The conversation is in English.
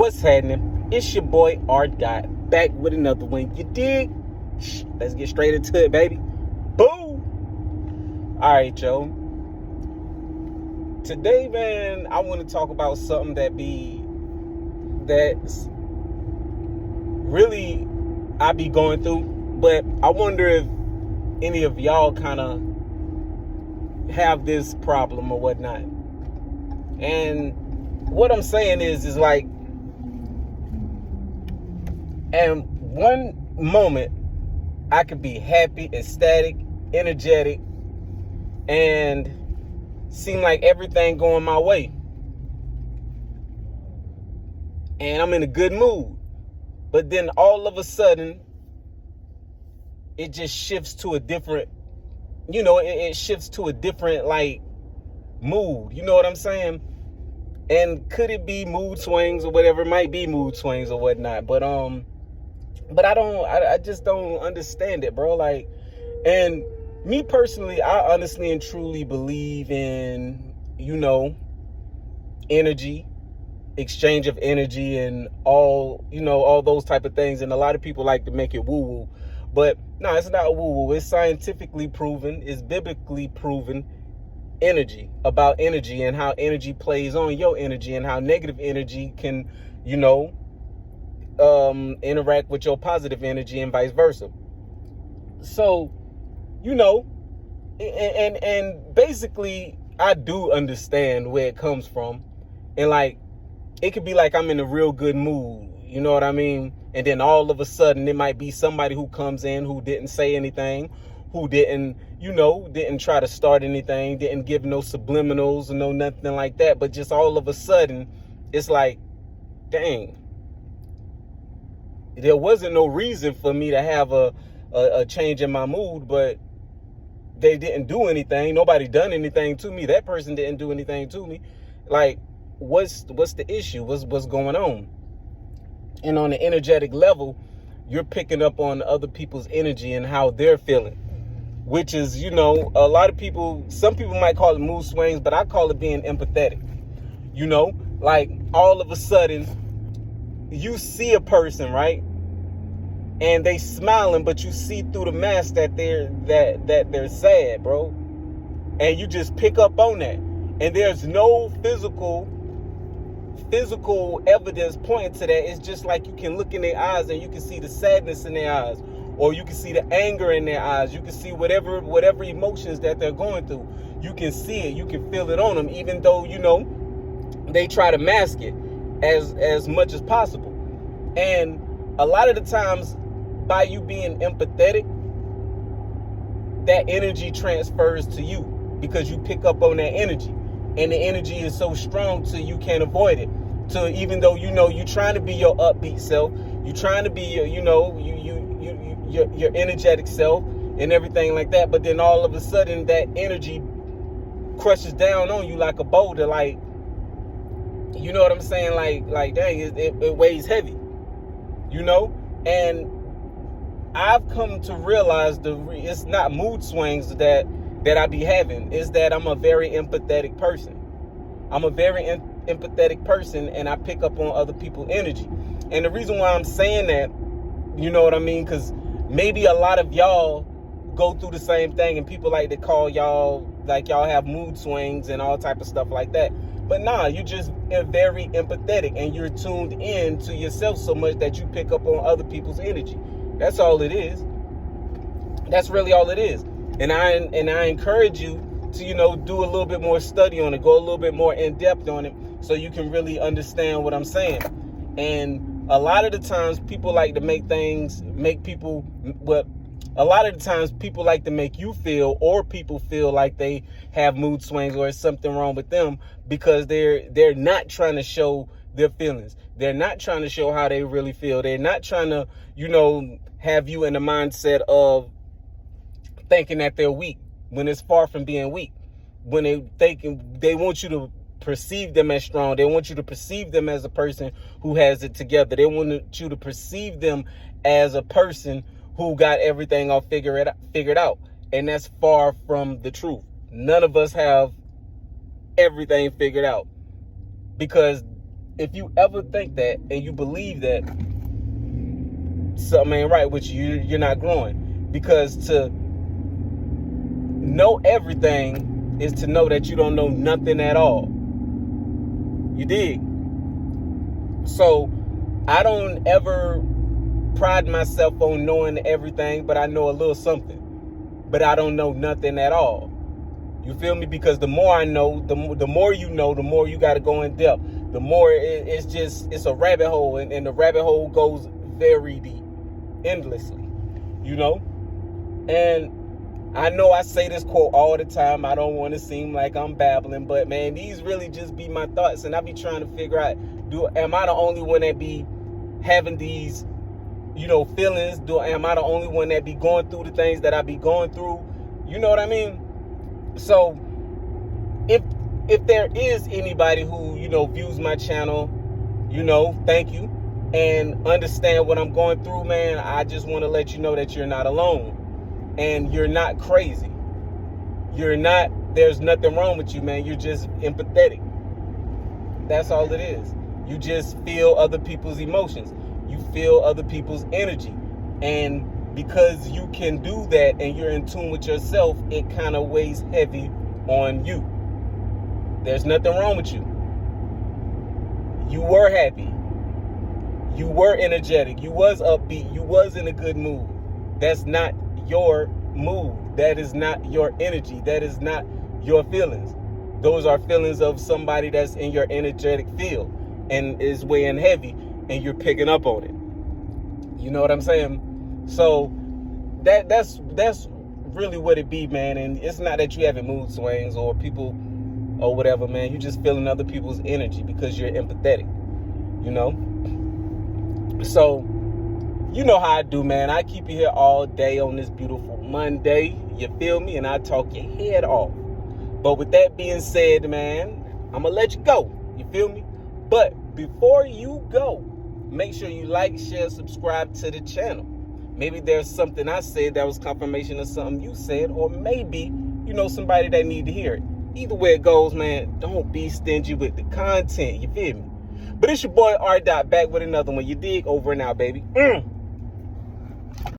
What's happening? It's your boy R. Dot back with another one. You dig? Let's get straight into it, baby. Boom! Alright, yo. Today, man, I want to talk about something that's really I be going through, but I wonder if any of y'all kind of have this problem or whatnot. And what I'm saying is like, and one moment I could be happy, ecstatic, energetic, and seem like everything going my way. And I'm in a good mood. But then all of a sudden, it just shifts to a different, it shifts to a different like mood. You know what I'm saying? And could it be mood swings or whatever? It might be mood swings or whatnot. But I just don't understand it, bro. Like, and me personally, I honestly and truly believe in, energy, exchange of energy and all those type of things. And a lot of people like to make it woo-woo. But no, it's not woo-woo. It's scientifically proven. It's biblically proven about energy and how energy plays on your energy and how negative energy can, interact with your positive energy and vice versa. So, and basically I do understand where it comes from. And like, it could be like I'm in a real good mood, you know what I mean? And then all of a sudden it might be somebody who comes in who didn't say anything, who didn't try to start anything, didn't give no subliminals or no nothing like that. But just all of a sudden, it's like, dang, there wasn't no reason for me to have a change in my mood, but they didn't do anything. Nobody done anything to me. That person didn't do anything to me. Like, what's the issue? What's going on? And on the energetic level, you're picking up on other people's energy and how they're feeling, which is, a lot of people, some people might call it mood swings, but I call it being empathetic. Like all of a sudden you see a person, right? And they smiling, but you see through the mask that they're sad, bro. And you just pick up on that. And there's no physical evidence pointing to that. It's just like you can look in their eyes and you can see the sadness in their eyes, or you can see the anger in their eyes. You can see whatever emotions that they're going through. You can see it. You can feel it on them, even though, they try to mask it as much as possible. And a lot of the times, by you being empathetic, that energy transfers to you because you pick up on that energy. And the energy is so strong till you can't avoid it. So even though you're trying to be your upbeat self, you're trying to be your energetic self and everything like that, but then all of a sudden that energy crushes down on you like a boulder, like, you know what I'm saying? Like dang, it weighs heavy, And I've come to realize it's not mood swings that I be having. Is that I'm a very empathetic person. I'm a very empathetic person, and I pick up on other people's energy. And the reason why I'm saying that, you know what I mean? Because maybe a lot of y'all go through the same thing, and people like to call y'all, like y'all have mood swings and all type of stuff like that. But nah, you just are very empathetic, and you're tuned in to yourself so much that you pick up on other people's energy. That's all it is. That's really all it is. And I encourage you to, do a little bit more study on it, go a little bit more in depth on it, so you can really understand what I'm saying. And a lot of the times people like to a lot of the times people like to make you feel, or people feel like they have mood swings or it's something wrong with them, because they're not trying to show their feelings. They're not trying to show how they really feel. They're not trying to, have you in the mindset of thinking that they're weak, when it's far from being weak. When they want you to perceive them as strong. They want you to perceive them as a person who has it together. They want you to perceive them as a person who got everything all figured out. And that's far from the truth. None of us have everything figured out, because If you ever think that and you believe that, something ain't right with you, you're not growing. Because to know everything is to know that you don't know nothing at all. You dig? So I don't ever pride myself on knowing everything, but I know a little something. But I don't know nothing at all. You feel me? Because the more I know, the more you know, the more you got to go in depth. The more it's a rabbit hole, and the rabbit hole goes very deep, endlessly, you know? And I know I say this quote all the time. I don't want to seem like I'm babbling, but man, these really just be my thoughts. And I be trying to figure out, am I the only one that be having these, feelings? Am I the only one that be going through the things that I be going through? You know what I mean? So if there is anybody who, views my channel, thank you, and understand what I'm going through, man, I just want to let you know that you're not alone. And you're not crazy. There's nothing wrong with you, man. You're just empathetic. That's all it is. You just feel other people's emotions. You feel other people's energy. And because you can do that and you're in tune with yourself, it kind of weighs heavy on you. There's nothing wrong with you. You were happy. You were energetic. You was upbeat. You was in a good mood. That's not your mood. That is not your energy. That is not your feelings. Those are feelings of somebody that's in your energetic field and is weighing heavy, and you're picking up on it. You know what I'm saying? So that's really what it be, man. And it's not that you having mood swings or people or whatever, man. You're just feeling other people's energy because you're empathetic, So you know how I do, man. I keep you here all day on this beautiful Monday. You feel me? And I talk your head off. But with that being said, man, I'm going to let you go. You feel me? But before you go, make sure you like, share, subscribe to the channel. Maybe there's something I said that was confirmation of something you said, or maybe, somebody that need to hear it. Either way it goes, man, don't be stingy with the content. You feel me? But it's your boy R. Dot back with another one. You dig? Over and out, baby.